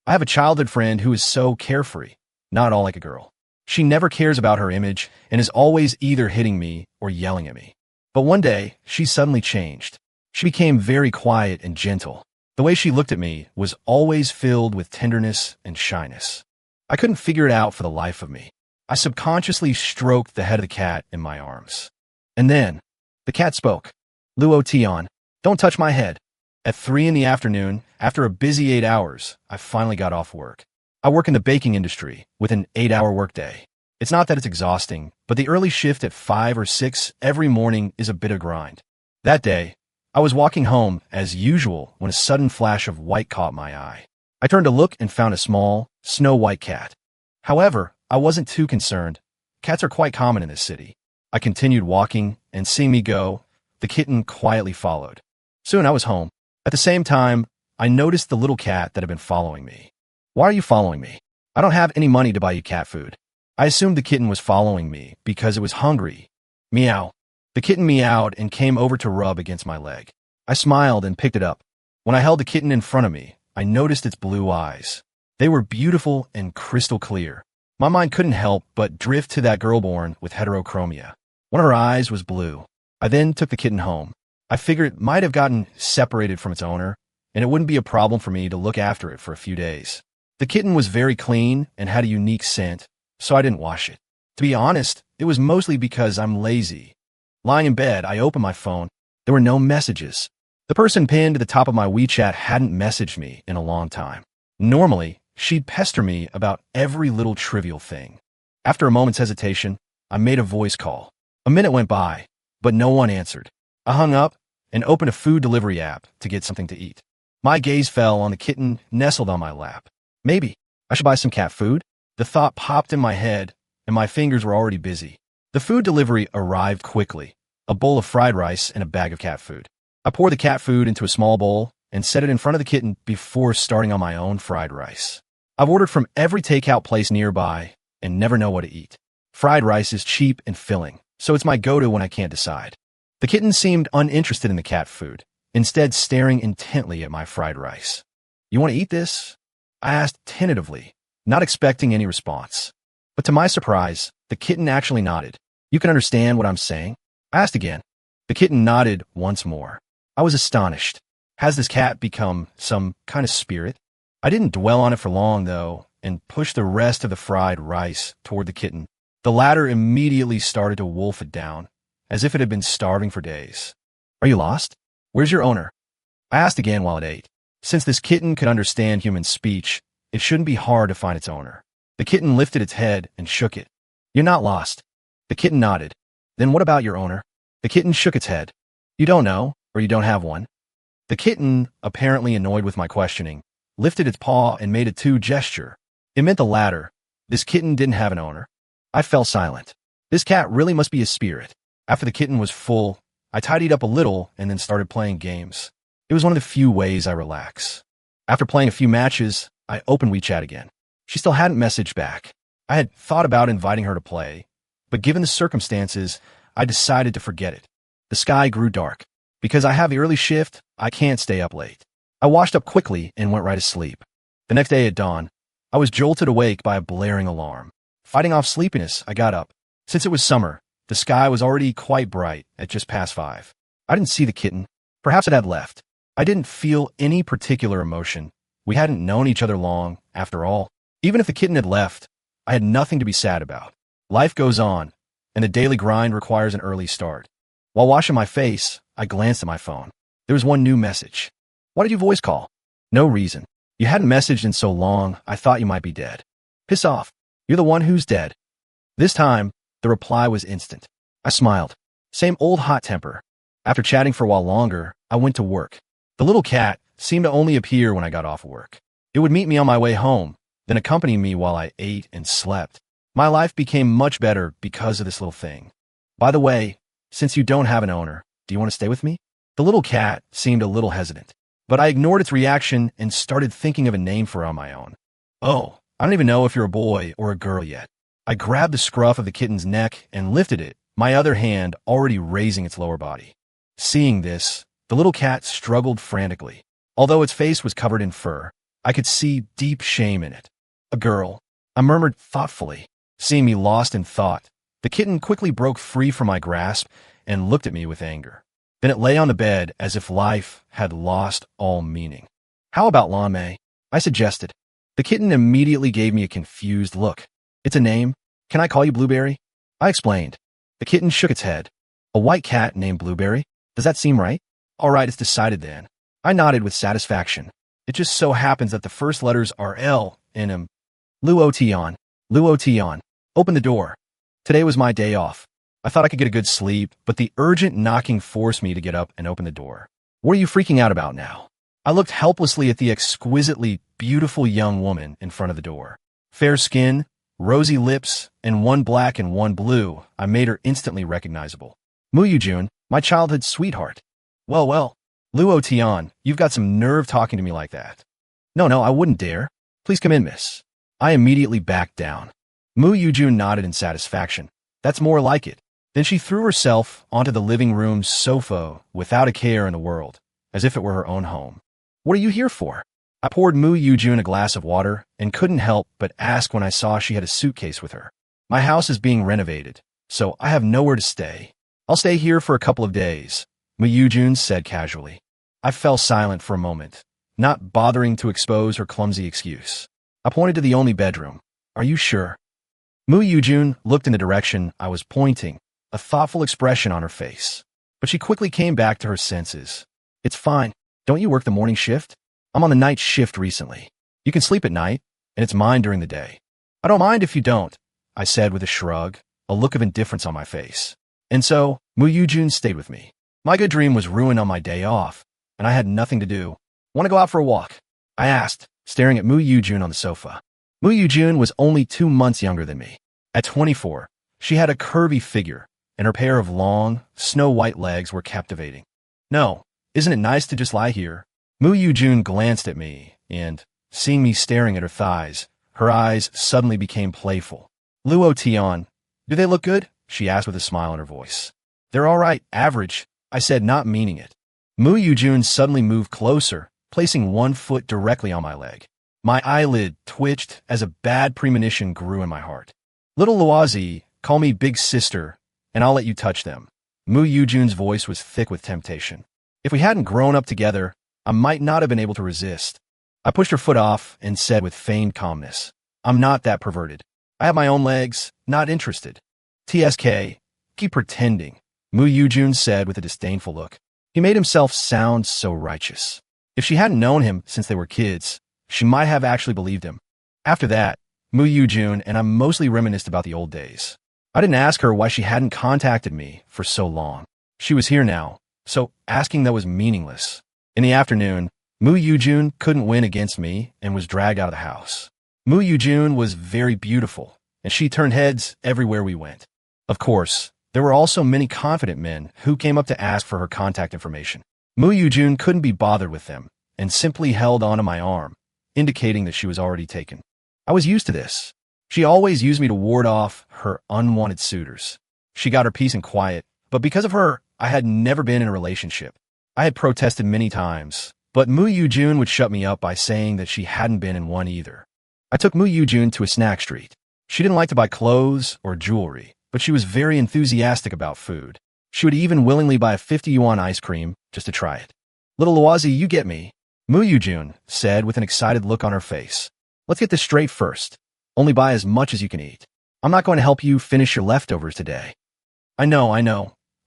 I have a childhood friend who is so carefree, not at all like a girl. She never cares about her image and is always either hitting me or yelling at me. But one day, she suddenly changed. She became very quiet and gentle. The way she looked at me was always filled with tenderness and shyness. I couldn't figure it out for the life of me. I subconsciously stroked the head of the cat in my arms. And then, the cat spoke. Luo Tian, don't touch my head. At 3 in the afternoon, after a busy 8 hours, I finally got off work. I work in the baking industry with an 8-hour workday. It's not that it's exhausting, but the early shift at 5 or 6 every morning is a bit of grind. That day, I was walking home as usual when a sudden flash of white caught my eye. I turned to look and found a small, snow-white cat. However, I wasn't too concerned. Cats are quite common in this city. I continued walking, and seeing me go, the kitten quietly followed. Soon I was home. At the same time, I noticed the little cat that had been following me. Why are you following me? I don't have any money to buy you cat food. I assumed the kitten was following me because it was hungry. Meow. The kitten meowed and came over to rub against my leg. I smiled and picked it up. When I held the kitten in front of me, I noticed its blue eyes. They were beautiful and crystal clear. My mind couldn't help but drift to that girl born with heterochromia. One of her eyes was blue. I then took the kitten home. I figured it might have gotten separated from its owner, and it wouldn't be a problem for me to look after it for a few days. The kitten was very clean and had a unique scent, so I didn't wash it. To be honest, it was mostly because I'm lazy. Lying in bed, I opened my phone. There were no messages. The person pinned to the top of my WeChat hadn't messaged me in a long time. Normally, she'd pester me about every little trivial thing. After a moment's hesitation, I made a voice call. A minute went by, but no one answered. I hung up and opened a food delivery app to get something to eat. My gaze fell on the kitten nestled on my lap. Maybe I should buy some cat food? The thought popped in my head, and my fingers were already busy. The food delivery arrived quickly, a bowl of fried rice and a bag of cat food. I poured the cat food into a small bowl and set it in front of the kitten before starting on my own fried rice. I've ordered from every takeout place nearby and never know what to eat. Fried rice is cheap and filling, so it's my go-to when I can't decide. The kitten seemed uninterested in the cat food, instead staring intently at my fried rice. You want to eat this? I asked tentatively, not expecting any response. But to my surprise, the kitten actually nodded. You can understand what I'm saying? I asked again. The kitten nodded once more. I was astonished. Has this cat become some kind of spirit? I didn't dwell on it for long, though, and pushed the rest of the fried rice toward the kitten. The latter immediately started to wolf it down, as if it had been starving for days. Are you lost? Where's your owner? I asked again while it ate. Since this kitten could understand human speech, it shouldn't be hard to find its owner. The kitten lifted its head and shook it. You're not lost. The kitten nodded. Then what about your owner? The kitten shook its head. You don't know, or you don't have one? The kitten, apparently annoyed with my questioning, lifted its paw and made a two gesture. It meant the latter. This kitten didn't have an owner. I fell silent. This cat really must be a spirit. After the kitten was full, I tidied up a little and then started playing games. It was one of the few ways I relax. After playing a few matches, I opened WeChat again. She still hadn't messaged back. I had thought about inviting her to play, but given the circumstances, I decided to forget it. The sky grew dark. Because I have the early shift, I can't stay up late. I washed up quickly and went right to sleep. The next day at dawn, I was jolted awake by a blaring alarm. Fighting off sleepiness, I got up. Since it was summer, the sky was already quite bright at just past 5. I didn't see the kitten. Perhaps it had left. I didn't feel any particular emotion. We hadn't known each other long, after all. Even if the kitten had left, I had nothing to be sad about. Life goes on, and the daily grind requires an early start. While washing my face, I glanced at my phone. There was one new message. Why did you voice call? No reason. You hadn't messaged in so long, I thought you might be dead. Piss off. You're the one who's dead. This time, the reply was instant. I smiled. Same old hot temper. After chatting for a while longer, I went to work. The little cat seemed to only appear when I got off work. It would meet me on my way home, then accompany me while I ate and slept. My life became much better because of this little thing. By the way, since you don't have an owner, do you want to stay with me? The little cat seemed a little hesitant, but I ignored its reaction and started thinking of a name for it on my own. Oh, I don't even know if you're a boy or a girl yet. I grabbed the scruff of the kitten's neck and lifted it, my other hand already raising its lower body. Seeing this, the little cat struggled frantically. Although its face was covered in fur, I could see deep shame in it. A girl, I murmured thoughtfully. Seeing me lost in thought, the kitten quickly broke free from my grasp and looked at me with anger. Then it lay on the bed as if life had lost all meaning. How about Lame? I suggested. The kitten immediately gave me a confused look. It's a name. Can I call you Blueberry? I explained. The kitten shook its head. A white cat named Blueberry? Does that seem right? All right, it's decided then. I nodded with satisfaction. It just so happens that the first letters are L in him. Luo Tian. Luo Tian. Open the door. Today was my day off. I thought I could get a good sleep, but the urgent knocking forced me to get up and open the door. What are you freaking out about now? I looked helplessly at the exquisitely beautiful young woman in front of the door. Fair skin, rosy lips, and one black and one blue. I made her instantly recognizable. Mu Yujun, my childhood sweetheart. Well, Luo Tian, you've got some nerve talking to me like that. No, I wouldn't dare. Please come in, miss. I immediately backed down. Mu Yujun nodded in satisfaction. That's more like it. Then she threw herself onto the living room sofa without a care in the world, as if it were her own home. What are you here for? I poured Mu Yujun a glass of water and couldn't help but ask when I saw she had a suitcase with her. My house is being renovated, so I have nowhere to stay. I'll stay here for a couple of days, Mu Yujun said casually. I fell silent for a moment, not bothering to expose her clumsy excuse. I pointed to the only bedroom. Are you sure? Mu Yujun looked in the direction I was pointing, a thoughtful expression on her face. But she quickly came back to her senses. It's fine. Don't you work the morning shift? I'm on the night shift recently. You can sleep at night, and it's mine during the day. I don't mind if you don't, I said with a shrug, a look of indifference on my face. And so, Mu Yujun stayed with me. My good dream was ruined on my day off, and I had nothing to do. Want to go out for a walk? I asked, staring at Mu Yujun on the sofa. Mu Yujun was only 2 months younger than me. At 24, she had a curvy figure, and her pair of long, snow-white legs were captivating. No, isn't it nice to just lie here? Mu Yujun glanced at me, and, seeing me staring at her thighs, her eyes suddenly became playful. Luo Tian, do they look good? She asked with a smile in her voice. They're all right, average, I said, not meaning it. Mu Yujun suddenly moved closer, placing one foot directly on my leg. My eyelid twitched as a bad premonition grew in my heart. Little Luozi, call me big sister, and I'll let you touch them. Mu Yujun's voice was thick with temptation. If we hadn't grown up together, I might not have been able to resist. I pushed her foot off and said with feigned calmness, I'm not that perverted. I have my own legs, not interested. TSK, keep pretending, Mu Yujun said with a disdainful look. He made himself sound so righteous. If she hadn't known him since they were kids, she might have actually believed him. After that, Mu Yujun and I mostly reminisced about the old days. I didn't ask her why she hadn't contacted me for so long. She was here now, so asking that was meaningless. In the afternoon, Mu Yujun couldn't win against me and was dragged out of the house. Mu Yujun was very beautiful, and she turned heads everywhere we went. Of course, there were also many confident men who came up to ask for her contact information. Mu Yujun couldn't be bothered with them and simply held onto my arm, indicating that she was already taken. I was used to this. She always used me to ward off her unwanted suitors. She got her peace and quiet, but because of her, I had never been in a relationship. I had protested many times, but Mu Yujun would shut me up by saying that she hadn't been in one either. I took Mu Yujun to a snack street. She didn't like to buy clothes or jewelry, but she was very enthusiastic about food. She would even willingly buy a 50 yuan ice cream just to try it. Little Luozi, you get me, Mu Yujun said with an excited look on her face. Let's get this straight first. Only buy as much as you can eat. I'm not going to help you finish your leftovers today. I know.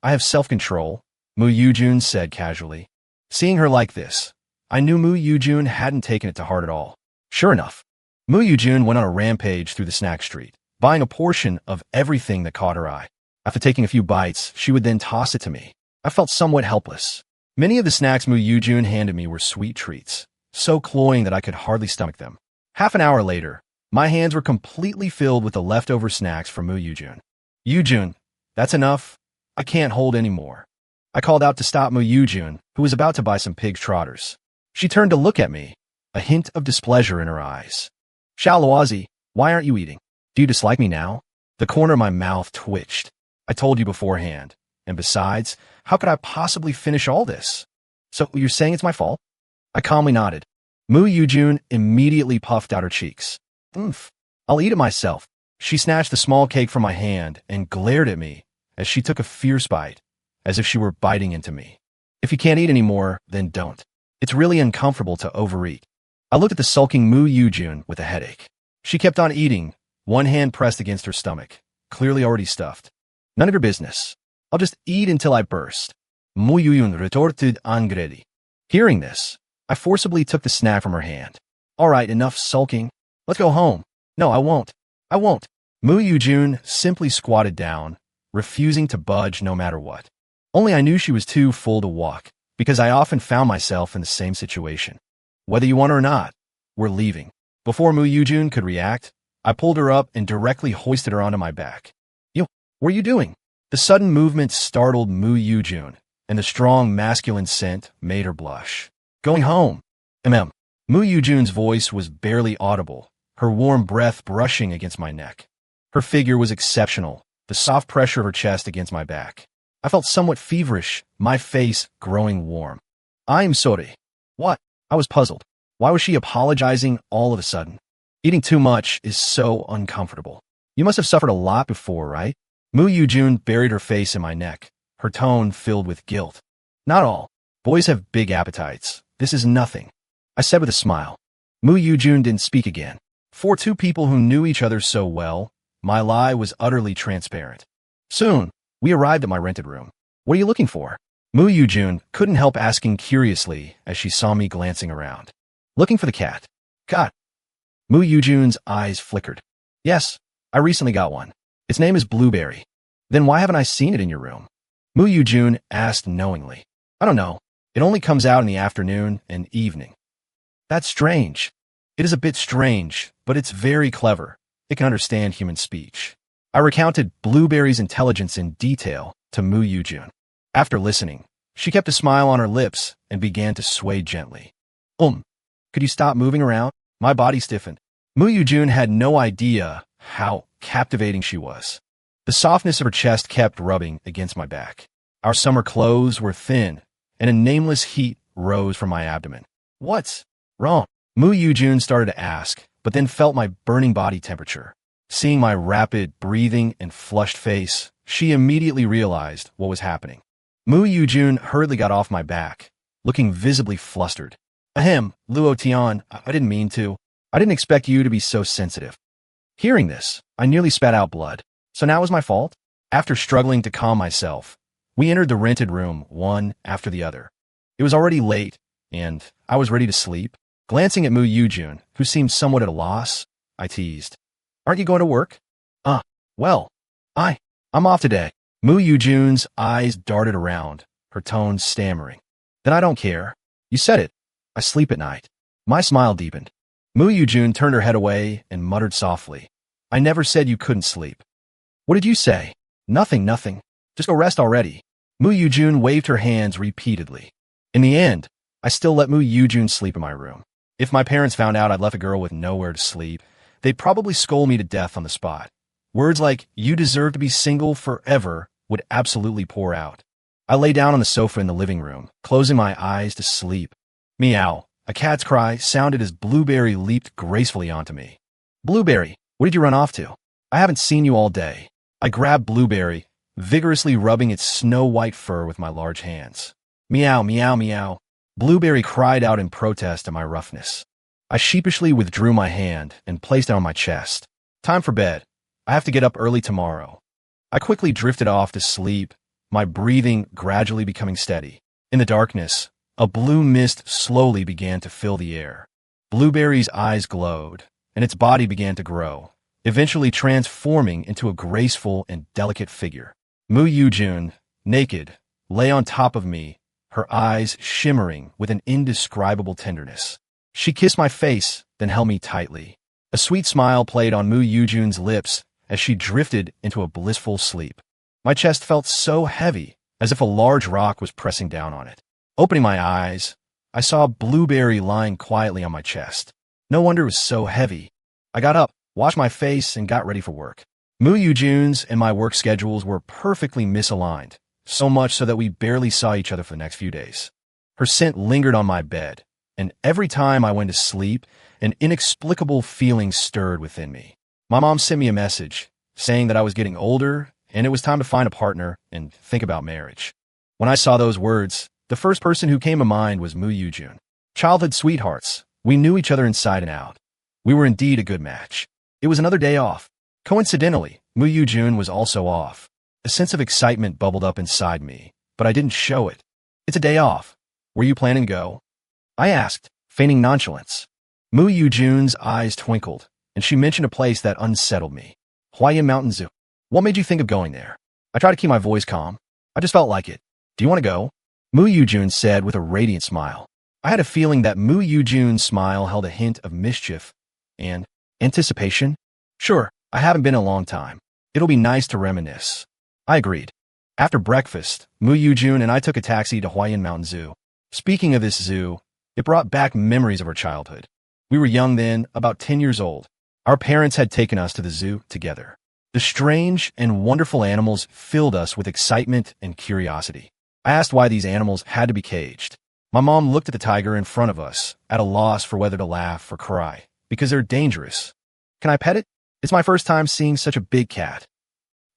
I have self-control, Mu Yujun said casually. Seeing her like this, I knew Mu Yujun hadn't taken it to heart at all. Sure enough, Mu Yujun went on a rampage through the snack street, buying a portion of everything that caught her eye. After taking a few bites, she would then toss it to me. I felt somewhat helpless. Many of the snacks Mu Yujun handed me were sweet treats, so cloying that I could hardly stomach them. Half an hour later, my hands were completely filled with the leftover snacks from Mu Yujun. Yujun, that's enough. I can't hold any more. I called out to stop Mu Yujun, who was about to buy some pig's trotters. She turned to look at me, a hint of displeasure in her eyes. Xiao Luozi, why aren't you eating? Do you dislike me now? The corner of my mouth twitched. I told you beforehand. And besides, how could I possibly finish all this? So you're saying it's my fault? I calmly nodded. Mu Yujun immediately puffed out her cheeks. Oomph. I'll eat it myself. She snatched the small cake from my hand and glared at me as she took a fierce bite, as if she were biting into me. If you can't eat anymore, then don't. It's really uncomfortable to overeat. I looked at the sulking Mu Yujun with a headache. She kept on eating, one hand pressed against her stomach, clearly already stuffed. None of your business. I'll just eat until I burst. Mu Yujun retorted angrily. Hearing this, I forcibly took the snack from her hand. All right, enough sulking. Let's go home. No, I won't. I won't. Mu Yujun simply squatted down, refusing to budge no matter what. Only I knew she was too full to walk, because I often found myself in the same situation. Whether you want or not, we're leaving. Before Mu Yujun could react, I pulled her up and directly hoisted her onto my back. Yo, what are you doing? The sudden movement startled Mu Yujun, and the strong masculine scent made her blush. Going home. Mu Yujun's voice was barely audible, her warm breath brushing against my neck. Her figure was exceptional, the soft pressure of her chest against my back. I felt somewhat feverish, my face growing warm. I'm sorry. What? I was puzzled. Why was she apologizing all of a sudden? Eating too much is so uncomfortable. You must have suffered a lot before, right? Mu Yujun buried her face in my neck, her tone filled with guilt. Not all. Boys have big appetites. This is nothing, I said with a smile. Mu Yujun didn't speak again. For two people who knew each other so well, my lie was utterly transparent. Soon, we arrived at my rented room. What are you looking for? Mu Yujun couldn't help asking curiously as she saw me glancing around. Looking for the cat. Cat. Mu Yujun's eyes flickered. Yes, I recently got one. Its name is Blueberry. Then why haven't I seen it in your room? Mu Yujun asked knowingly. I don't know. It only comes out in the afternoon and evening. That's strange. It is a bit strange, but it's very clever. It can understand human speech. I recounted Blueberry's intelligence in detail to Mu Yujun. After listening, she kept a smile on her lips and began to sway gently. Could you stop moving around? My body stiffened. Mu Yujun had no idea how captivating she was. The softness of her chest kept rubbing against my back. Our summer clothes were thin, and a nameless heat rose from my abdomen. What's wrong? Mu Yujun started to ask, but then felt my burning body temperature. Seeing my rapid breathing and flushed face, she immediately realized what was happening. Mu Yujun hurriedly got off my back, looking visibly flustered. Luo Tian, I didn't mean to. I didn't expect you to be so sensitive. Hearing this, I nearly spat out blood. So now it was my fault? After struggling to calm myself, we entered the rented room one after the other. It was already late, and I was ready to sleep. Glancing at Mu Yujun, who seemed somewhat at a loss, I teased. Aren't you going to work? Well, I'm off today. Mu Yujun's eyes darted around, her tone stammering. Then I don't care. You said it. I sleep at night. My smile deepened. Mu Yujun turned her head away and muttered softly. I never said you couldn't sleep. What did you say? Nothing. Just go rest already. Mu Yujun waved her hands repeatedly. In the end, I still let Mu Yujun sleep in my room. If my parents found out I'd left a girl with nowhere to sleep, they'd probably scold me to death on the spot. Words like, you deserve to be single forever, would absolutely pour out. I lay down on the sofa in the living room, closing my eyes to sleep. Meow. A cat's cry sounded as Blueberry leaped gracefully onto me. Blueberry, what did you run off to? I haven't seen you all day. I grabbed Blueberry, vigorously rubbing its snow-white fur with my large hands. Meow, meow, meow. Blueberry cried out in protest at my roughness. I sheepishly withdrew my hand and placed it on my chest. Time for bed. I have to get up early tomorrow. I quickly drifted off to sleep, my breathing gradually becoming steady. In the darkness, a blue mist slowly began to fill the air. Blueberry's eyes glowed, and its body began to grow, eventually transforming into a graceful and delicate figure. Mu Yujun, naked, lay on top of me, her eyes shimmering with an indescribable tenderness. She kissed my face, then held me tightly. A sweet smile played on Mu Yujun's lips as she drifted into a blissful sleep. My chest felt so heavy, as if a large rock was pressing down on it. Opening my eyes, I saw Blueberry lying quietly on my chest. No wonder it was so heavy. I got up, washed my face, and got ready for work. Mu Yujun's and my work schedules were perfectly misaligned, so much so that we barely saw each other for the next few days. Her scent lingered on my bed, and every time I went to sleep, an inexplicable feeling stirred within me. My mom sent me a message saying that I was getting older and it was time to find a partner and think about marriage. When I saw those words, the first person who came to mind was Mu Yujun. Childhood sweethearts, we knew each other inside and out. We were indeed a good match. It was another day off. Coincidentally, Mu Yujun was also off. A sense of excitement bubbled up inside me, but I didn't show it. It's a day off. Were you planning to go? I asked, feigning nonchalance. Mu Yujun's eyes twinkled, and she mentioned a place that unsettled me. Huayan Mountain Zoo. What made you think of going there? I tried to keep my voice calm. I just felt like it. Do you want to go? Mu Yujun said with a radiant smile. I had a feeling that Mu Yujun's smile held a hint of mischief and anticipation. Sure, I haven't been in a long time. It'll be nice to reminisce. I agreed. After breakfast, Mu Yujun and I took a taxi to Huayan Mountain Zoo. Speaking of this zoo, it brought back memories of our childhood. We were young then, about 10 years old. Our parents had taken us to the zoo together. The strange and wonderful animals filled us with excitement and curiosity. I asked why these animals had to be caged. My mom looked at the tiger in front of us, at a loss for whether to laugh or cry, because they're dangerous. Can I pet it? It's my first time seeing such a big cat.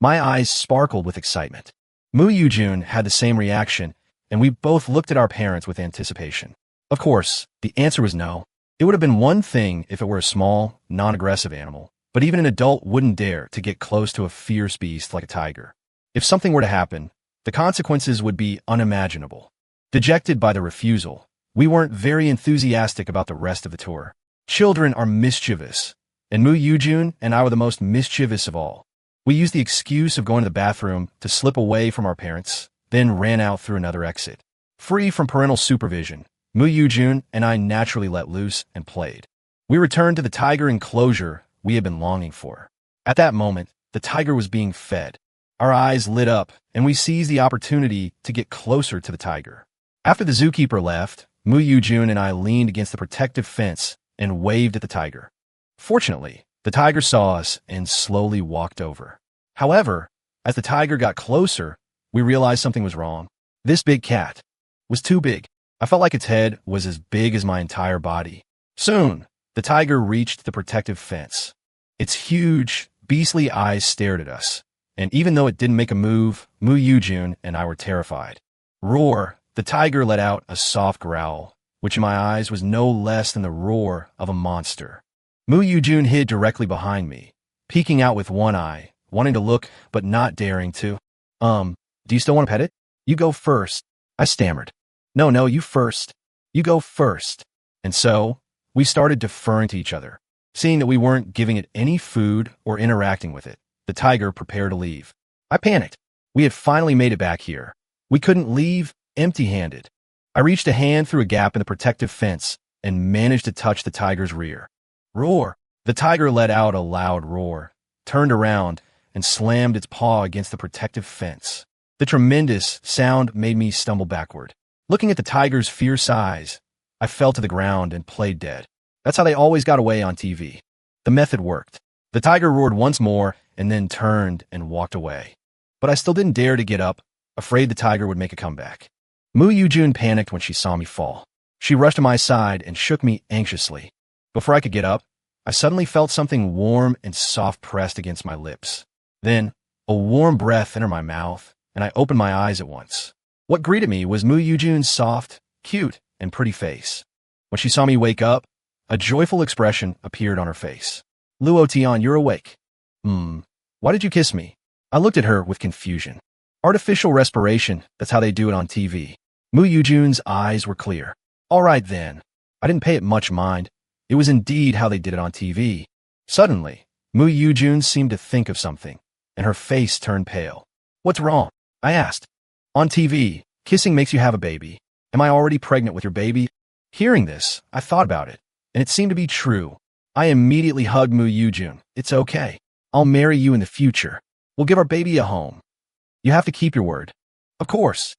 My eyes sparkled with excitement. Mu Yujun had the same reaction, and we both looked at our parents with anticipation. Of course, the answer was no. It would have been one thing if it were a small, non-aggressive animal, but even an adult wouldn't dare to get close to a fierce beast like a tiger. If something were to happen, the consequences would be unimaginable. Dejected by the refusal, we weren't very enthusiastic about the rest of the tour. Children are mischievous, and Mu Yujun and I were the most mischievous of all. We used the excuse of going to the bathroom to slip away from our parents, then ran out through another exit. Free from parental supervision, Mu Yujun and I naturally let loose and played. We returned to the tiger enclosure we had been longing for. At that moment, the tiger was being fed. Our eyes lit up, and we seized the opportunity to get closer to the tiger. After the zookeeper left, Mu Yujun and I leaned against the protective fence and waved at the tiger. Fortunately, the tiger saw us and slowly walked over. However, as the tiger got closer, we realized something was wrong. This big cat was too big. I felt like its head was as big as my entire body. Soon, the tiger reached the protective fence. Its huge, beastly eyes stared at us, and even though it didn't make a move, Mu Yujun and I were terrified. Roar! The tiger let out a soft growl, which in my eyes was no less than the roar of a monster. Mu Yujun hid directly behind me, peeking out with one eye, wanting to look but not daring to. Do you still want to pet it? You go first. I stammered. No, you first. You go first. And so, we started deferring to each other. Seeing that we weren't giving it any food or interacting with it, the tiger prepared to leave. I panicked. We had finally made it back here. We couldn't leave empty-handed. I reached a hand through a gap in the protective fence and managed to touch the tiger's rear. Roar! The tiger let out a loud roar, turned around, and slammed its paw against the protective fence. The tremendous sound made me stumble backward. Looking at the tiger's fierce eyes, I fell to the ground and played dead. That's how they always got away on TV. The method worked. The tiger roared once more and then turned and walked away. But I still didn't dare to get up, afraid the tiger would make a comeback. Mu Yujun panicked when she saw me fall. She rushed to my side and shook me anxiously. Before I could get up, I suddenly felt something warm and soft pressed against my lips. Then, a warm breath entered my mouth, and I opened my eyes at once. What greeted me was Mu Yujun's soft, cute, and pretty face. When she saw me wake up, a joyful expression appeared on her face. Luo Tian, you're awake. Why did you kiss me? I looked at her with confusion. Artificial respiration, that's how they do it on TV. Mu Yujun's eyes were clear. All right then. I didn't pay it much mind. It was indeed how they did it on TV. Suddenly, Mu Yujun seemed to think of something, and her face turned pale. What's wrong? I asked. On TV, kissing makes you have a baby. Am I already pregnant with your baby? Hearing this, I thought about it, and it seemed to be true. I immediately hugged Mu Yujun. It's okay. I'll marry you in the future. We'll give our baby a home. You have to keep your word. Of course.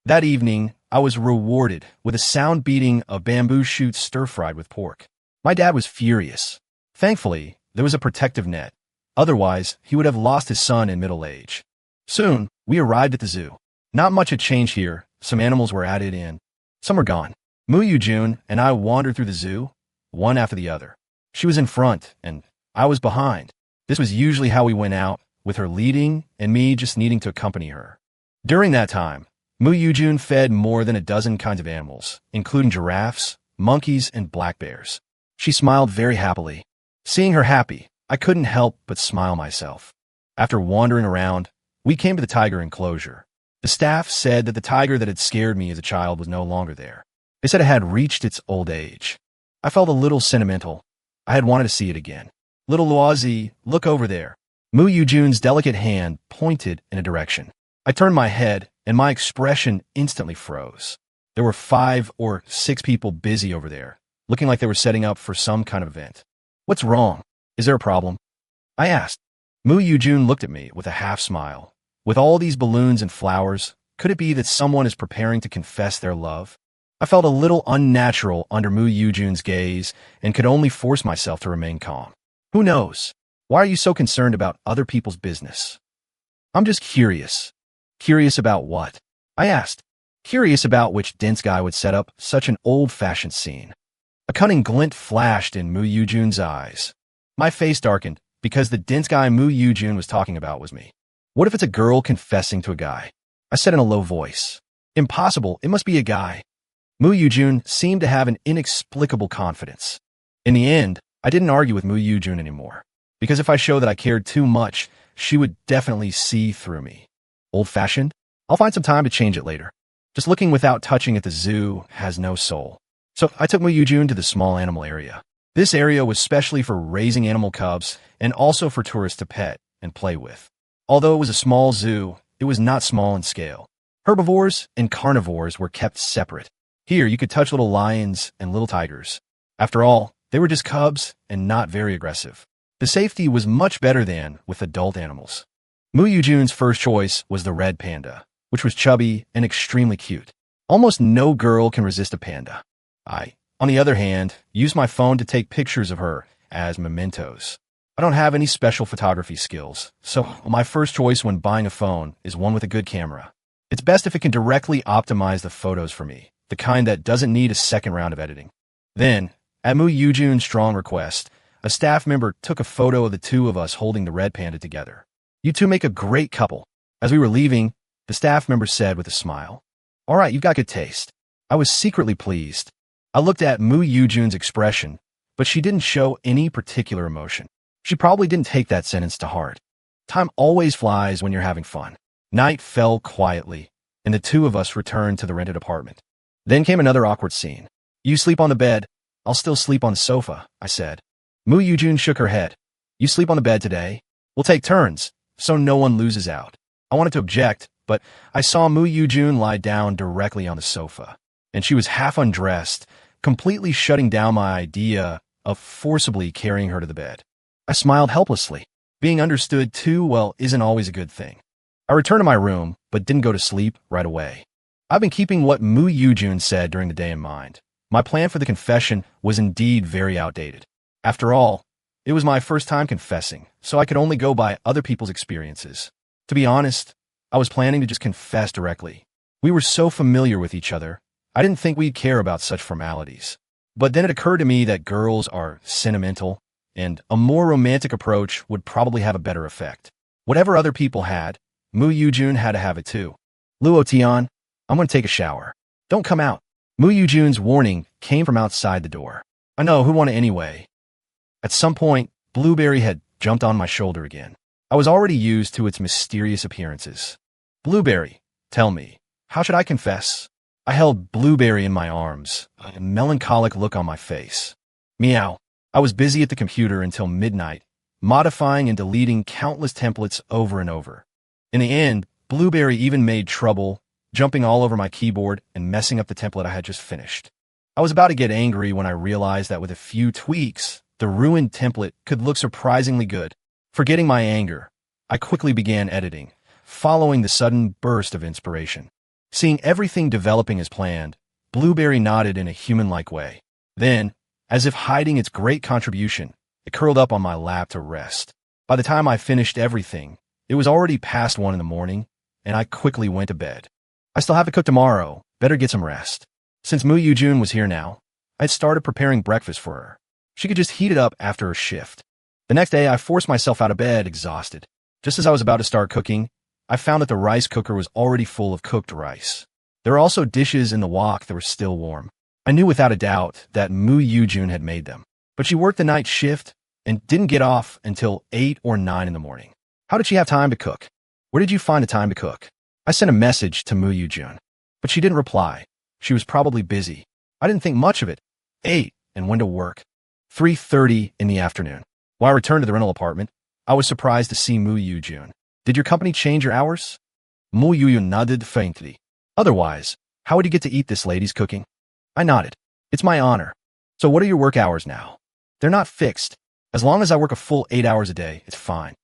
That evening, I was rewarded with a sound beating of bamboo shoots stir-fried with pork. My dad was furious. Thankfully, there was a protective net. Otherwise, he would have lost his son in middle age. Soon, we arrived at the zoo. Not much had changed here. Some animals were added in. Some were gone. Mu Yujun and I wandered through the zoo, one after the other. She was in front, and I was behind. This was usually how we went out, with her leading and me just needing to accompany her. During that time, Mu Yujun fed more than a dozen kinds of animals, including giraffes, monkeys, and black bears. She smiled very happily. Seeing her happy, I couldn't help but smile myself. After wandering around, we came to the tiger enclosure. The staff said that the tiger that had scared me as a child was no longer there. They said it had reached its old age. I felt a little sentimental. I had wanted to see it again. Little Luo, look over there. Mu Yujun's delicate hand pointed in a direction. I turned my head, and my expression instantly froze. There were 5 or 6 people busy over there, looking like they were setting up for some kind of event. What's wrong? Is there a problem? I asked. Mu Yujun looked at me with a half-smile. With all these balloons and flowers, could it be that someone is preparing to confess their love? I felt a little unnatural under Mu Yujun's gaze and could only force myself to remain calm. Who knows? Why are you so concerned about other people's business? I'm just curious. Curious about what? I asked. Curious about which dense guy would set up such an old-fashioned scene. A cunning glint flashed in Mu Yujun's eyes. My face darkened because the dense guy Mu Yujun was talking about was me. What if it's a girl confessing to a guy? I said in a low voice. Impossible, it must be a guy. Mu Yujun seemed to have an inexplicable confidence. In the end, I didn't argue with Mu Yujun anymore, because if I showed that I cared too much, she would definitely see through me. Old-fashioned? I'll find some time to change it later. Just looking without touching at the zoo has no soul. So I took Mu Yujun to the small animal area. This area was specially for raising animal cubs and also for tourists to pet and play with. Although it was a small zoo, it was not small in scale. Herbivores and carnivores were kept separate. Here, you could touch little lions and little tigers. After all, they were just cubs and not very aggressive. The safety was much better than with adult animals. Mu Yujun's first choice was the red panda, which was chubby and extremely cute. Almost no girl can resist a panda. I, on the other hand, used my phone to take pictures of her as mementos. I don't have any special photography skills, so my first choice when buying a phone is one with a good camera. It's best if it can directly optimize the photos for me, the kind that doesn't need a second round of editing. Then, at Mu Yujun's strong request, a staff member took a photo of the two of us holding the red panda together. You two make a great couple. As we were leaving, the staff member said with a smile, All right, you've got good taste. I was secretly pleased. I looked at Mu Yujun's expression, but she didn't show any particular emotion. She probably didn't take that sentence to heart. Time always flies when you're having fun. Night fell quietly, and the two of us returned to the rented apartment. Then came another awkward scene. You sleep on the bed, I'll still sleep on the sofa, I said. Mu Yujun shook her head. You sleep on the bed today? We'll take turns, so no one loses out. I wanted to object, but I saw Mu Yujun lie down directly on the sofa, and she was half undressed, completely shutting down my idea of forcibly carrying her to the bed. I smiled helplessly. Being understood too well isn't always a good thing. I returned to my room, but didn't go to sleep right away. I've been keeping what Mu Yujun said during the day in mind. My plan for the confession was indeed very outdated. After all, it was my first time confessing, so I could only go by other people's experiences. To be honest, I was planning to just confess directly. We were so familiar with each other, I didn't think we'd care about such formalities. But then it occurred to me that girls are sentimental, and a more romantic approach would probably have a better effect. Whatever other people had, Mu Yujun had to have it too. Luo Tian, I'm going to take a shower. Don't come out. Mu Yujun's warning came from outside the door. I know, who want it anyway? At some point, Blueberry had jumped on my shoulder again. I was already used to its mysterious appearances. Blueberry, tell me, how should I confess? I held Blueberry in my arms, a melancholic look on my face. Meow. I was busy at the computer until midnight, modifying and deleting countless templates over and over. In the end, Blueberry even made trouble, jumping all over my keyboard and messing up the template I had just finished. I was about to get angry when I realized that with a few tweaks, the ruined template could look surprisingly good. Forgetting my anger, I quickly began editing, following the sudden burst of inspiration. Seeing everything developing as planned, Blueberry nodded in a human-like way. Then, as if hiding its great contribution, it curled up on my lap to rest. By the time I finished everything, it was already past 1 in the morning, and I quickly went to bed. I still have to cook tomorrow, better get some rest. Since Mu Yujun was here now, I had started preparing breakfast for her. She could just heat it up after her shift. The next day, I forced myself out of bed, exhausted. Just as I was about to start cooking, I found that the rice cooker was already full of cooked rice. There were also dishes in the wok that were still warm. I knew without a doubt that Mu Yujun had made them, but she worked the night shift and didn't get off until 8 or 9 in the morning. How did she have time to cook? Where did you find the time to cook? I sent a message to Mu Yujun, but she didn't reply. She was probably busy. I didn't think much of it. 8 and went to work. 3:30 in the afternoon. When I returned to the rental apartment, I was surprised to see Mu Yujun. Did your company change your hours? Mu Yujun nodded faintly. Otherwise, how would you get to eat this lady's cooking? I nodded. It's my honor. So what are your work hours now? They're not fixed. As long as I work a full 8 hours a day, it's fine.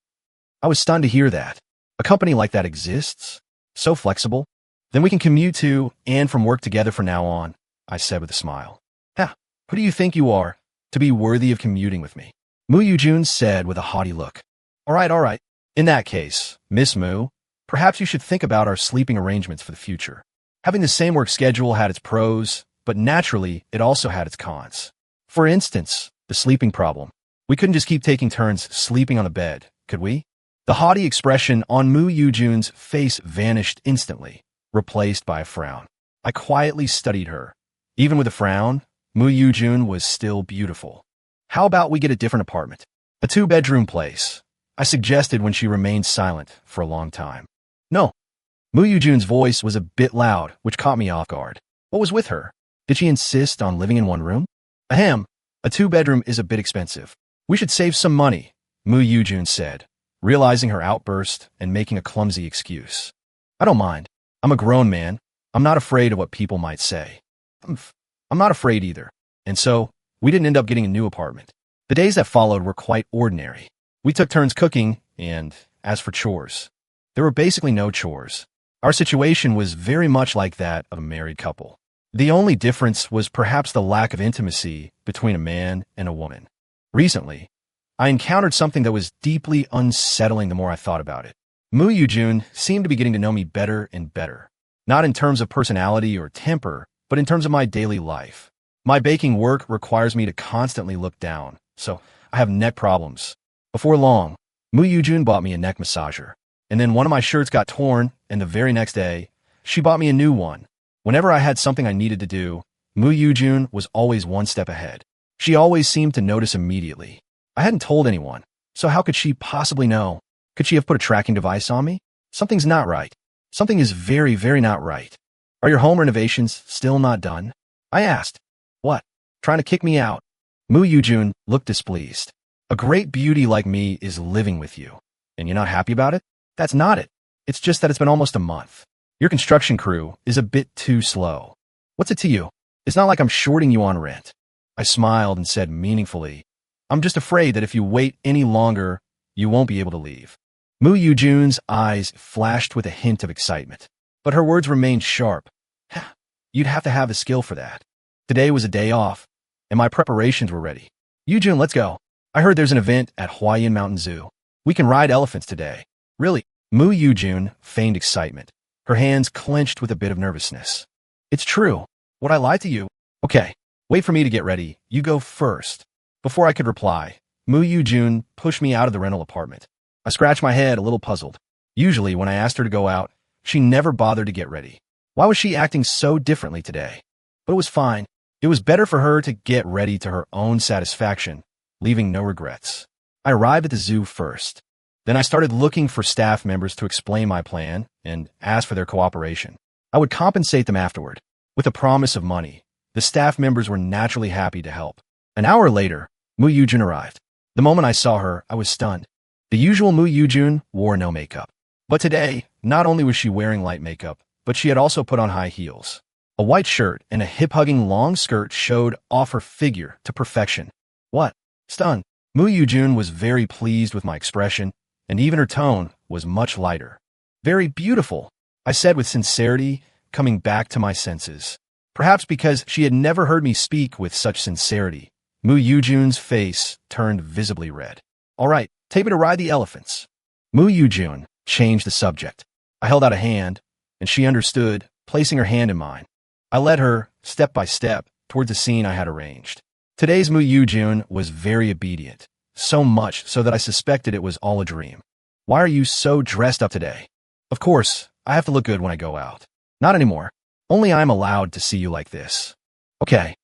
I was stunned to hear that. A company like that exists? So flexible? Then we can commute to and from work together from now on, I said with a smile. Who do you think you are to be worthy of commuting with me? Mu Yujun said with a haughty look. All right. In that case, Miss Mu, perhaps you should think about our sleeping arrangements for the future. Having the same work schedule had its pros, but naturally, it also had its cons. For instance, the sleeping problem. We couldn't just keep taking turns sleeping on the bed, could we? The haughty expression on Mu Yujun's face vanished instantly, replaced by a frown. I quietly studied her. Even with a frown, Mu Yujun was still beautiful. How about we get a different apartment? A 2-bedroom place, I suggested when she remained silent for a long time. No. Mu Yujun's voice was a bit loud, which caught me off guard. What was with her? Did she insist on living in one room? Ahem, a 2-bedroom is a bit expensive. We should save some money, Mu Yujun said, realizing her outburst and making a clumsy excuse. I don't mind. I'm a grown man. I'm not afraid of what people might say. I'm not afraid either. And so, we didn't end up getting a new apartment. The days that followed were quite ordinary. We took turns cooking, and as for chores, there were basically no chores. Our situation was very much like that of a married couple. The only difference was perhaps the lack of intimacy between a man and a woman. Recently, I encountered something that was deeply unsettling the more I thought about it. Mu Yujun seemed to be getting to know me better and better. Not in terms of personality or temper, but in terms of my daily life. My baking work requires me to constantly look down, so I have neck problems. Before long, Mu Yujun bought me a neck massager, and then one of my shirts got torn, and the very next day, she bought me a new one. Whenever I had something I needed to do, Mu Yujun was always one step ahead. She always seemed to notice immediately. I hadn't told anyone, so how could she possibly know? Could she have put a tracking device on me? Something's not right. Something is very, very not right. Are your home renovations still not done? I asked. What? Trying to kick me out? Mu Yujun looked displeased. A great beauty like me is living with you, and you're not happy about it? That's not it. It's just that it's been almost a month. Your construction crew is a bit too slow. What's it to you? It's not like I'm shorting you on rent. I smiled and said meaningfully, I'm just afraid that if you wait any longer, you won't be able to leave. Mu Yujun's eyes flashed with a hint of excitement, but her words remained sharp. You'd have to have the skill for that. Today was a day off, and my preparations were ready. Yujun, let's go. I heard there's an event at Huayan Mountain Zoo. We can ride elephants today. Really? Mu Yujun feigned excitement. Her hands clenched with a bit of nervousness. It's true. Would I lie to you? Okay, wait for me to get ready. You go first. Before I could reply, Mu Yujun pushed me out of the rental apartment. I scratched my head, a little puzzled. Usually, when I asked her to go out, she never bothered to get ready. Why was she acting so differently today? But it was fine. It was better for her to get ready to her own satisfaction, leaving no regrets. I arrived at the zoo first. Then I started looking for staff members to explain my plan and ask for their cooperation. I would compensate them afterward. With a promise of money, the staff members were naturally happy to help. An hour later, Mu Yujun arrived. The moment I saw her, I was stunned. The usual Mu Yujun wore no makeup. But today, not only was she wearing light makeup, but she had also put on high heels. A white shirt and a hip-hugging long skirt showed off her figure to perfection. What? Stunned. Mu Yujun was very pleased with my expression, and even her tone was much lighter. Very beautiful, I said with sincerity, coming back to my senses. Perhaps because she had never heard me speak with such sincerity, Mu Yujun's face turned visibly red. All right, take me to ride the elephants. Mu Yujun changed the subject. I held out a hand, and she understood, placing her hand in mine. I led her, step by step, toward the scene I had arranged. Today's Mu Yujun was very obedient, so much so that I suspected it was all a dream. Why are you so dressed up today? Of course, I have to look good when I go out. Not anymore. Only I'm allowed to see you like this. Okay.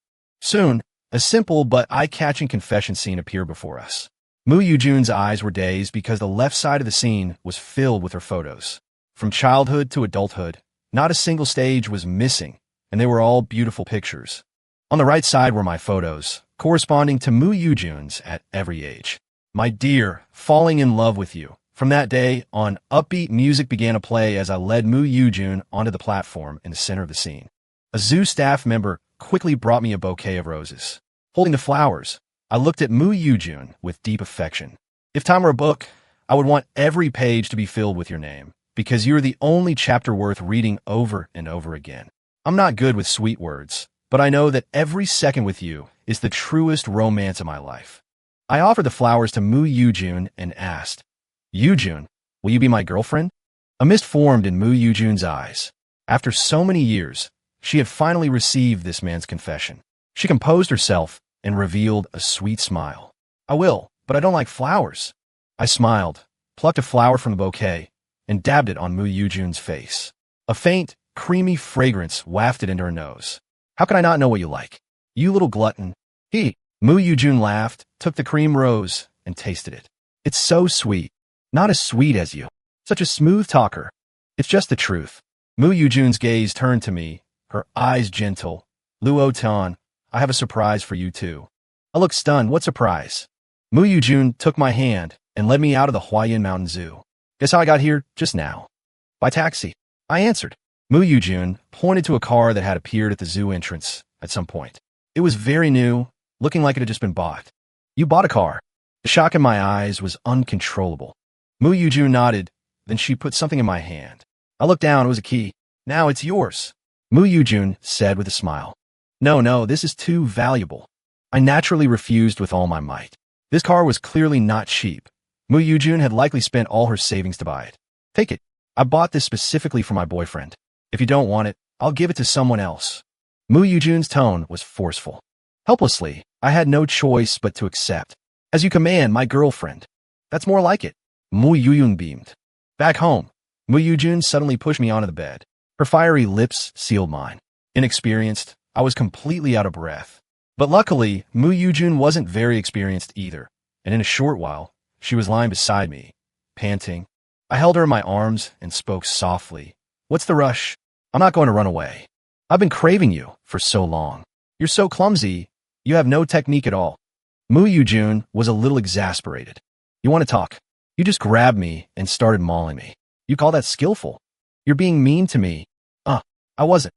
Soon, a simple but eye-catching confession scene appeared before us. Mu Yujun's eyes were dazed because the left side of the scene was filled with her photos. From childhood to adulthood, not a single stage was missing, and they were all beautiful pictures. On the right side were my photos, corresponding to Mu Yujun's at every age. My dear, falling in love with you. From that day on, upbeat music began to play as I led Mu Yujun onto the platform in the center of the scene. A zoo staff member quickly brought me a bouquet of roses. Holding the flowers, I looked at Mu Yujun with deep affection. If time were a book, I would want every page to be filled with your name, because you're the only chapter worth reading over and over again. I'm not good with sweet words, but I know that every second with you is the truest romance of my life. I offered the flowers to Mu Yujun and asked, Yujun, will you be my girlfriend? A mist formed in Mu Yujun's eyes. After so many years, she had finally received this man's confession. She composed herself and revealed a sweet smile. I will, but I don't like flowers. I smiled, plucked a flower from the bouquet, and dabbed it on Mu Yujun's face. A faint, creamy fragrance wafted into her nose. How can I not know what you like? You little glutton. Mu Yujun laughed, took the cream rose, and tasted it. It's so sweet. Not as sweet as you. Such a smooth talker. It's just the truth. Mu Yujun's gaze turned to me, her eyes gentle. Luo Tian, I have a surprise for you too. I looked stunned. What surprise? Mu Yujun took my hand and led me out of the Huayan Mountain Zoo. Guess how I got here just now? By taxi. I answered. Mu Yujun pointed to a car that had appeared at the zoo entrance at some point. It was very new, looking like it had just been bought. You bought a car. The shock in my eyes was uncontrollable. Mu Yujun nodded, then she put something in my hand. I looked down, it was a key. Now it's yours. Mu Yujun said with a smile. No, this is too valuable. I naturally refused with all my might. This car was clearly not cheap. Mu Yujun had likely spent all her savings to buy it. Take it. I bought this specifically for my boyfriend. If you don't want it, I'll give it to someone else. Mu Yujun's tone was forceful. Helplessly, I had no choice but to accept. As you command, my girlfriend. That's more like it. Mu Yujun beamed. Back home, Mu Yujun suddenly pushed me onto the bed. Her fiery lips sealed mine. Inexperienced, I was completely out of breath. But luckily, Mu Yujun wasn't very experienced either, and in a short while, she was lying beside me, panting. I held her in my arms and spoke softly. What's the rush? I'm not going to run away. I've been craving you for so long. You're so clumsy. You have no technique at all. Mu Yujun was a little exasperated. You want to talk? You just grabbed me and started mauling me. You call that skillful? You're being mean to me. I wasn't.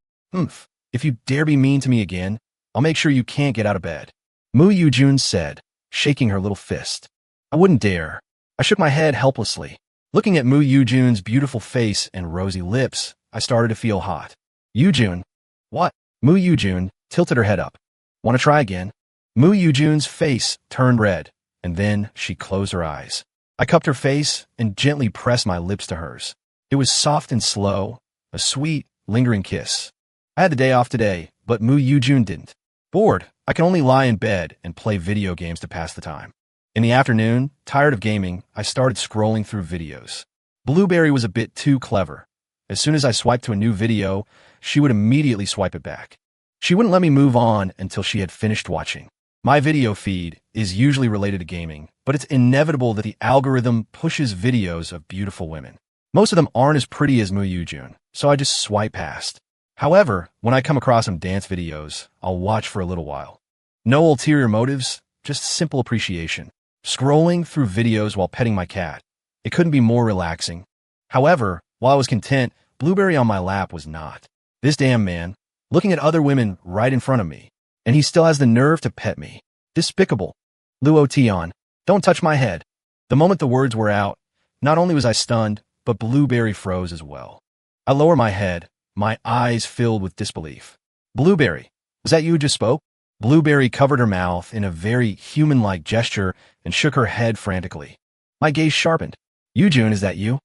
If you dare be mean to me again, I'll make sure you can't get out of bed. Mu Yujun said, shaking her little fist. I wouldn't dare. I shook my head helplessly. Looking at Mu Yujun's beautiful face and rosy lips, I started to feel hot. Yujun. What? Mu Yujun tilted her head up. Want to try again? Mu Yujun's face turned red, and then she closed her eyes. I cupped her face and gently pressed my lips to hers. It was soft and slow, a sweet, lingering kiss. I had the day off today, but Mu Yujun didn't. Bored, I can only lie in bed and play video games to pass the time. In the afternoon, tired of gaming, I started scrolling through videos. Blueberry was a bit too clever. As soon as I swiped to a new video, she would immediately swipe it back. She wouldn't let me move on until she had finished watching. My video feed is usually related to gaming, but it's inevitable that the algorithm pushes videos of beautiful women. Most of them aren't as pretty as Mu Yujun, so I just swipe past. However, when I come across some dance videos, I'll watch for a little while. No ulterior motives, just simple appreciation. Scrolling through videos while petting my cat. It couldn't be more relaxing. However, while I was content, Blueberry on my lap was not. This damn man, looking at other women right in front of me, and he still has the nerve to pet me. Despicable. Luo Tian, don't touch my head. The moment the words were out, not only was I stunned, but Blueberry froze as well. I lowered my head, my eyes filled with disbelief. Blueberry, was that you who just spoke? Blueberry covered her mouth in a very human-like gesture and shook her head frantically. My gaze sharpened. Yujun, is that you?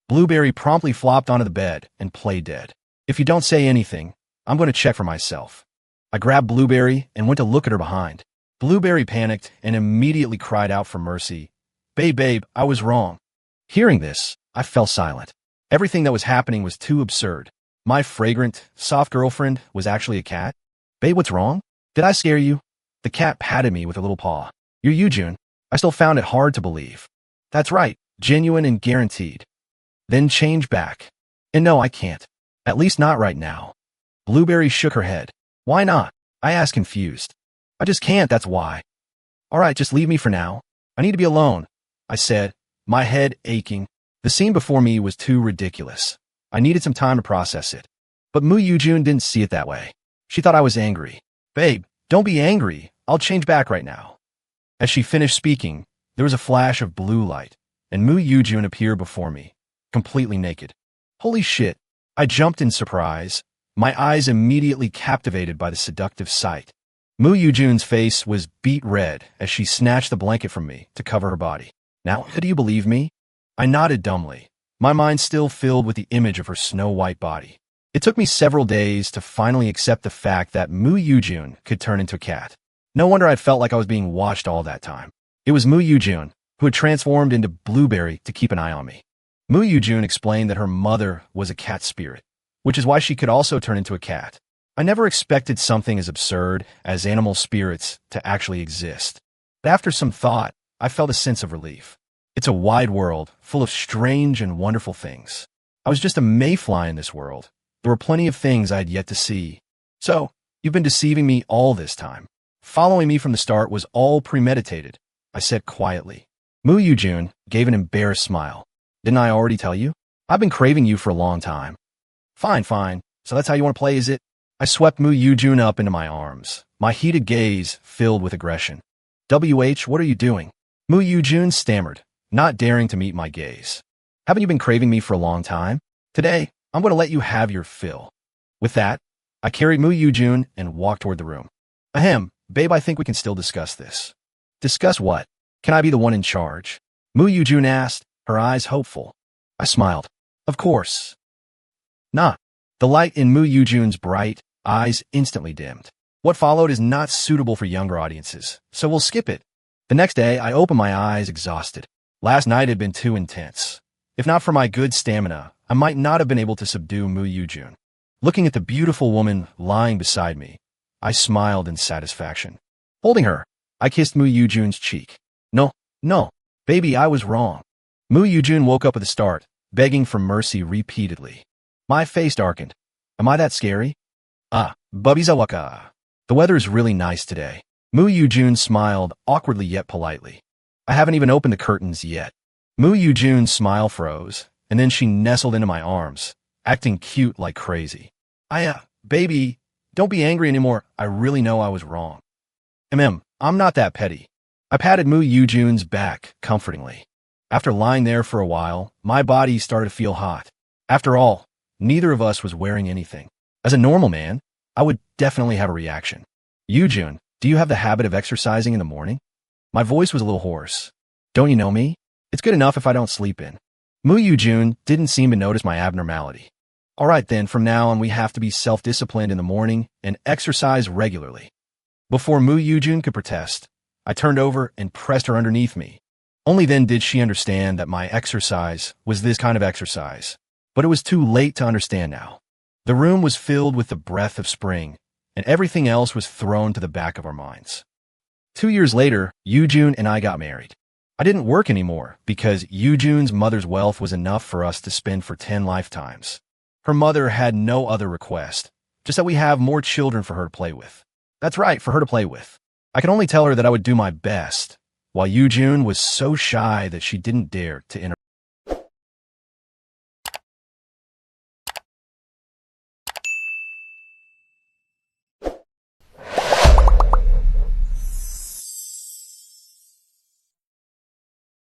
Blueberry promptly flopped onto the bed and played dead. If you don't say anything, I'm going to check for myself. I grabbed Blueberry and went to look at her behind. Blueberry panicked and immediately cried out for mercy. Babe, I was wrong. Hearing this, I fell silent. Everything that was happening was too absurd. My fragrant, soft girlfriend was actually a cat? Babe, what's wrong? Did I scare you? The cat patted me with a little paw. You're Yujun. I still found it hard to believe. That's right, genuine and guaranteed. Then change back. And no, I can't. At least not right now. Blueberry shook her head. Why not? I asked confused. I just can't, that's why. All right, just leave me for now. I need to be alone, I said, my head aching. The scene before me was too ridiculous. I needed some time to process it. But Mu Yujun didn't see it that way. She thought I was angry. Babe, don't be angry. I'll change back right now. As she finished speaking, there was a flash of blue light, and Mu Yujun appeared before me, completely naked. Holy shit! I jumped in surprise, my eyes immediately captivated by the seductive sight. Mu Yujun's face was beet red as she snatched the blanket from me to cover her body. Now, do you believe me? I nodded dumbly, my mind still filled with the image of her snow-white body. It took me several days to finally accept the fact that Mu Yujun could turn into a cat. No wonder I'd felt like I was being watched all that time. It was Mu Yujun, who had transformed into Blueberry to keep an eye on me. Mu Yujun explained that her mother was a cat spirit, which is why she could also turn into a cat. I never expected something as absurd as animal spirits to actually exist. But after some thought, I felt a sense of relief. It's a wide world, full of strange and wonderful things. I was just a mayfly in this world. There were plenty of things I had yet to see. So, you've been deceiving me all this time. Following me from the start was all premeditated, I said quietly. Mu Yujun gave an embarrassed smile. Didn't I already tell you? I've been craving you for a long time. Fine. So that's how you want to play, is it? I swept Mu Yujun up into my arms, my heated gaze filled with aggression. What are you doing? Mu Yujun stammered, not daring to meet my gaze. Haven't you been craving me for a long time? Today, I'm going to let you have your fill. With that, I carried Mu Yujun and walked toward the room. Ahem, babe, I think we can still discuss this. Discuss what? Can I be the one in charge? Mu Yujun asked, her eyes hopeful. I smiled. Of course. Nah. The light in Mu Yujun's bright eyes instantly dimmed. What followed is not suitable for younger audiences, so we'll skip it. The next day, I opened my eyes exhausted. Last night had been too intense. If not for my good stamina, I might not have been able to subdue Mu Yujun. Looking at the beautiful woman lying beside me, I smiled in satisfaction. Holding her, I kissed Mu Yujun's cheek. No, baby, I was wrong. Mu Yujun woke up at the start, begging for mercy repeatedly. My face darkened. Am I that scary? Bubizawaka. The weather is really nice today. Mu Yujun smiled awkwardly yet politely. I haven't even opened the curtains yet. Mu Yujun's smile froze, and then she nestled into my arms, acting cute like crazy. Baby, don't be angry anymore. I really know I was wrong. I'm not that petty. I patted Mu Yujun's back comfortingly. After lying there for a while, my body started to feel hot. After all, neither of us was wearing anything. As a normal man, I would definitely have a reaction. Yujun, do you have the habit of exercising in the morning? My voice was a little hoarse. Don't you know me? It's good enough if I don't sleep in. Mu Yujun didn't seem to notice my abnormality. All right then, from now on we have to be self-disciplined in the morning and exercise regularly. Before Mu Yujun could protest, I turned over and pressed her underneath me. Only then did she understand that my exercise was this kind of exercise. But it was too late to understand now. The room was filled with the breath of spring, and everything else was thrown to the back of our minds. 2 years later, Yujun and I got married. I didn't work anymore because Yujun's mother's wealth was enough for us to spend for 10 lifetimes. Her mother had no other request, just that we have more children for her to play with. That's right, for her to play with. I could only tell her that I would do my best, while Yujun was so shy that she didn't dare to enter